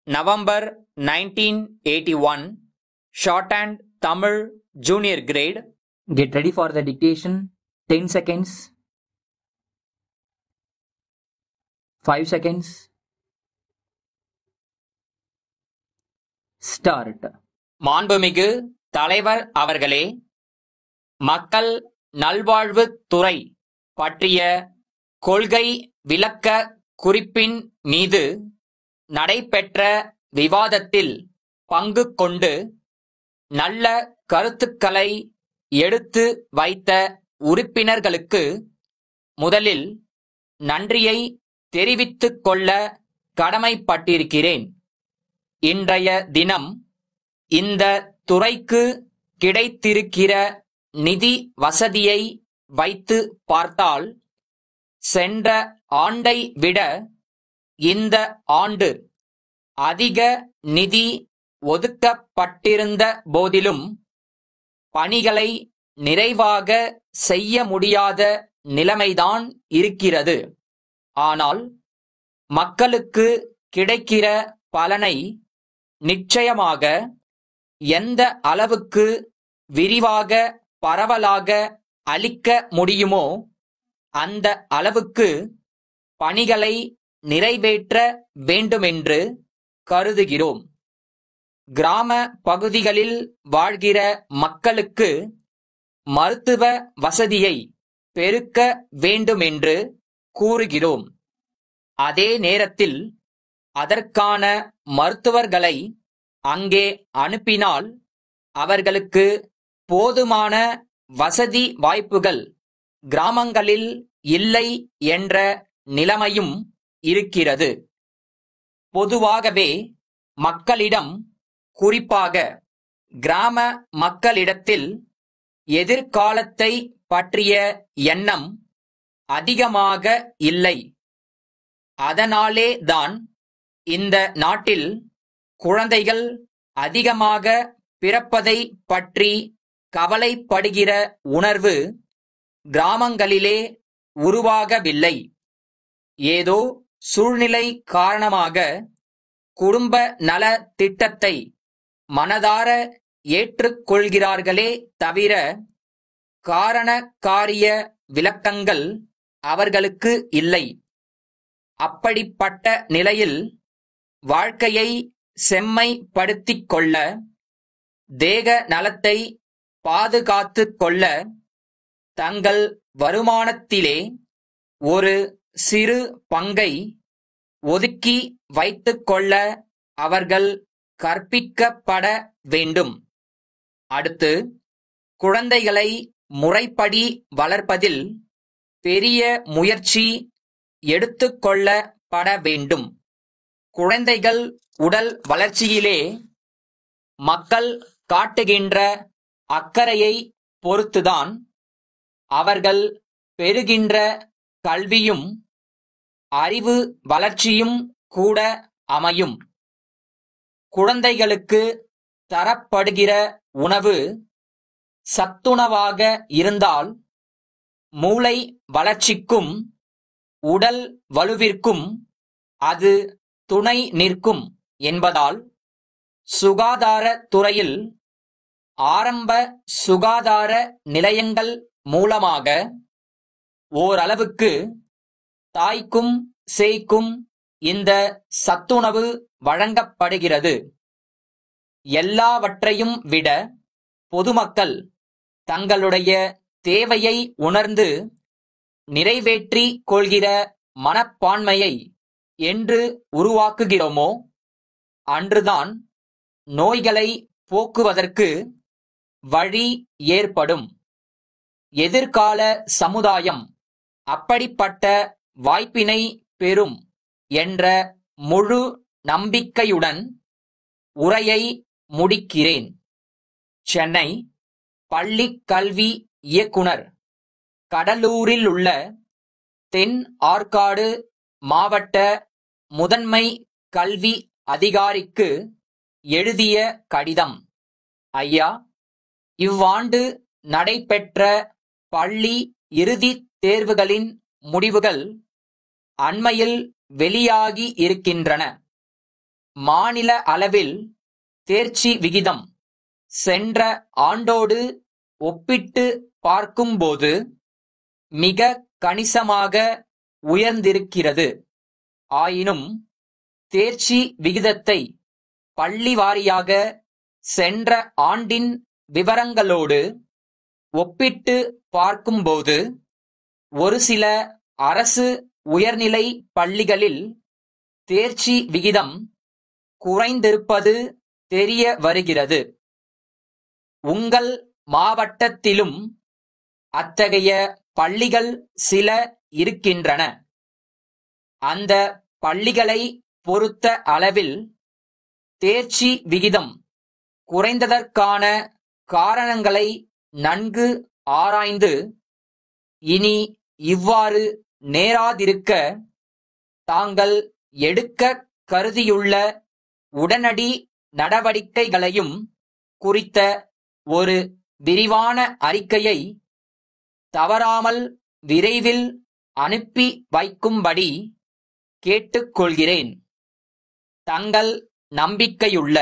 November 1981, Shorthand Tamil Junior Grade. Get ready for the dictation. 10 seconds. 5 seconds. Start. மாண்புமிகு தலைவர் அவர்களே, மக்கள் நல்வாழ்வுத் துறை பற்றிய கொள்கை விளக்க குறிப்பின் மீது நடைபெற்ற விவாதத்தில் பங்கு கொண்டு நல்ல கருத்துக்களை எடுத்து வைத்த உறுப்பினர்களுக்கு முதலில் நன்றியை தெரிவித்துக் கொள்ள கடமைப்பட்டிருக்கிறேன். இன்றைய தினம் இந்த துறைக்கு கிடைத்திருக்கிற நிதி வசதியை வைத்து பார்த்தால் சென்ற ஆண்டை விட இந்த ஆண்டு அதிக நிதி ஒதுக்கப்பட்டிருந்த போதிலும் பணிகளை நிறைவாக செய்ய முடியாத நிலைமைதான் இருக்கிறது. ஆனால் மக்களுக்கு கிடைக்கிற பலனை நிச்சயமாக எந்த அளவுக்கு விரிவாக பரவலாக அளிக்க முடியுமோ அந்த அளவுக்கு பணிகளை நிறைவேற்ற வேண்டுமென்று கருதுகிறோம். கிராம பகுதிகளில் வாழ்கிற மக்களுக்கு மருத்துவ வசதியை பெருக்க வேண்டுமென்று கூறுகிறோம். அதே நேரத்தில் அதற்கான மருத்துவர்களை அங்கே அனுப்பினால் அவர்களுக்கு போதுமான வசதி வாய்ப்புகள் கிராமங்களில் இல்லை என்ற நிலைமையும் இருக்கிறது. பொதுவாகவே மக்களிடம், குறிப்பாக கிராம மக்களிடத்தில் எதிர்காலத்தை பற்றிய எண்ணம் அதிகமாக இல்லை. அதனாலே தான் இந்த நாட்டில் குழந்தைகள் அதிகமாக பிறப்பதை பற்றி கவலைப்படுகிற உணர்வு கிராமங்களிலே உருவாகவில்லை. ஏதோ சூழ்நிலை காரணமாக குடும்ப நல திட்டத்தை மனதார ஏற்றுக்கொள்கிறார்களே தவிர காரண காரிய விளக்கங்கள் அவர்களுக்கு இல்லை. அப்படிப்பட்ட நிலையில் வாழ்க்கையை செம்மைப்படுத்திக் கொள்ள, தேக நலத்தை பாதுகாத்துக் கொள்ள தங்கள் வருமானத்திலே ஒரு சிறு பங்கை ஒதுக்கி வைத்துக் கொள்ள அவர்கள் கற்பிக்கப்பட வேண்டும். அடுத்து, குழந்தைகளை முறைப்படி வளர்ப்பதில் பெரிய முயற்சி எடுத்துக்கொள்ளப்பட வேண்டும். குழந்தைகள் உடல் வளர்ச்சியிலே மக்கள் காட்டுகின்ற அக்கறையை பொறுத்துதான் அவர்கள் பெறுகின்ற கல்வியும் அறிவு வளர்ச்சியும் கூட அமையும். குழந்தைகளுக்கு தரப்படுகிற உணவு சத்துணவாக இருந்தால் மூளை வளர்ச்சிக்கும் உடல் வலுவிற்கும் அது துணை நிற்கும் என்பதால் சுகாதார துறையில் ஆரம்ப சுகாதார நிலையங்கள் மூலமாக ஓரளவுக்கு தாய்க்கும் சேய்க்கும் இந்த சத்துணவு வழங்கப்படுகிறது. எல்லாவற்றையும் விட பொதுமக்கள் தங்களுடைய தேவையை உணர்ந்து நிறைவேற்றிக் கொள்கிற மனப்பான்மையை என்று உருவாக்குகிறோமோ அன்றுதான் நோய்களை போக்குவதற்கு வழி ஏற்படும். எதிர்கால சமுதாயம் அப்படிப்பட்ட வாய்ப்பினை பெறும் என்ற முழு நம்பிக்கையுடன் உரையை முடிக்கிறேன். சென்னை பள்ளிக் கல்வி இயக்குனர், கடலூரிலுள்ள தென் ஆற்காடு மாவட்ட முதன்மை கல்வி அதிகாரிக்கு எழுதிய கடிதம். ஐயா, இவ்வாண்டு நடைபெற்ற பள்ளி இறுதித் தேர்வுகளின் முடிவுகள் அண்மையில் வெளியாகி இருக்கின்றன. மாநில அளவில் தேர்ச்சி விகிதம் சென்ற ஆண்டோடு ஒப்பிட்டு பார்க்கும்போது மிக கணிசமாக உயர்ந்திருக்கிறது. ஆயினும் தேர்ச்சி விகிதத்தை பள்ளி வாரியாக சென்ற ஆண்டின் விவரங்களோடு ஒப்பிட்டு பார்க்கும்போது ஒரு சில அரசு உயர்நிலை பள்ளிகளில் தேர்ச்சி விகிதம் குறைந்திருப்பது தெரிய வருகிறது. உங்கள் மாவட்டத்திலும் அத்தகைய பள்ளிகள் சில இருக்கின்றன. அந்த பள்ளிகளை பொறுத்த அளவில் தேர்ச்சி விகிதம் குறைந்ததற்கான காரணங்களை நன்கு ஆராய்ந்து இனி இவ்வாறு நேராதிருக்க தாங்கள் எடுக்க கருதியுள்ள உடனடி நடவடிக்கைகளையும் குறித்த ஒரு விரிவான அறிக்கையை தவறாமல் விரைவில் அனுப்பி வைக்கும்படி கேட்டுக்கொள்கிறேன். தங்கள் நம்பிக்கையுள்ள